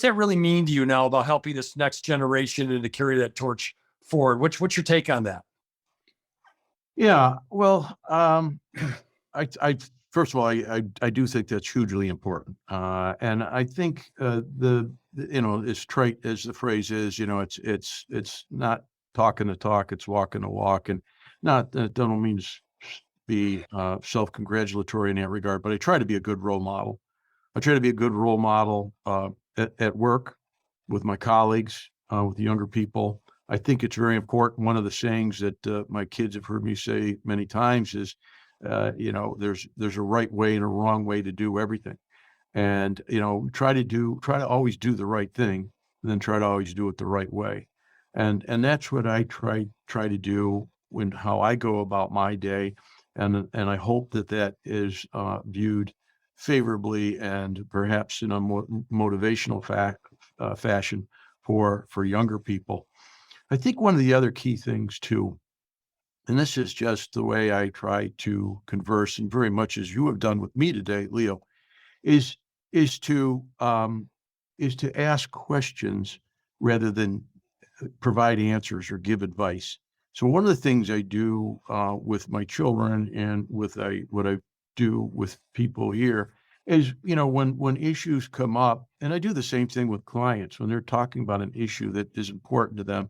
that really mean to you now about helping this next generation and to carry that torch forward? What's your take on that? Yeah, well, I first of all, I do think that's hugely important, and I think as trite as the phrase is, it's not talking the talk, it's walking the walk, and not that don't mean to be self-congratulatory in that regard, but I try to be a good role model. I try to be a good role model at work with my colleagues, with the younger people. I think it's very important. One of the sayings that my kids have heard me say many times is, there's a right way and a wrong way to do everything, and try to always do the right thing, and then try to always do it the right way, and that's what I try to do when how I go about my day, and I hope that that is viewed favorably and perhaps in a more motivational fashion for younger people. I think one of the other key things too, and this is just the way I try to converse, and very much as you have done with me today, Leo, is is to um, is to ask questions rather than provide answers or give advice. So one of the things I do with my children and what I do with people here is, when issues come up, and I do the same thing with clients when they're talking about an issue that is important to them,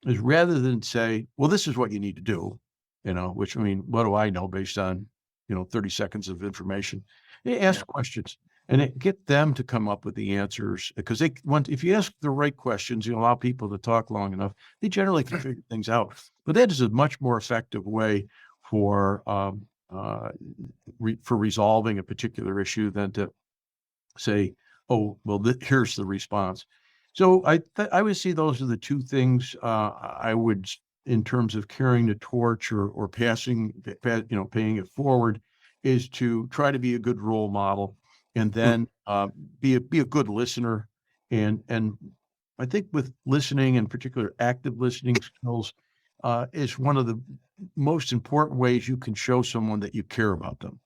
is rather than say, well, this is what you need to do, which, I mean, what do I know based on, 30 seconds of information? They Yeah. ask questions and get them to come up with the answers because they want, if you ask the right questions, you allow people to talk long enough, they generally can figure things out. But that is a much more effective way for, for resolving a particular issue than to say, "Oh, well, here's the response." So I would say those are the two things I would, in terms of carrying the torch or passing, paying it forward, is to try to be a good role model, and Mm. then be a good listener, and I think with listening, in particular, active listening skills, is one of the most important ways you can show someone that you care about them.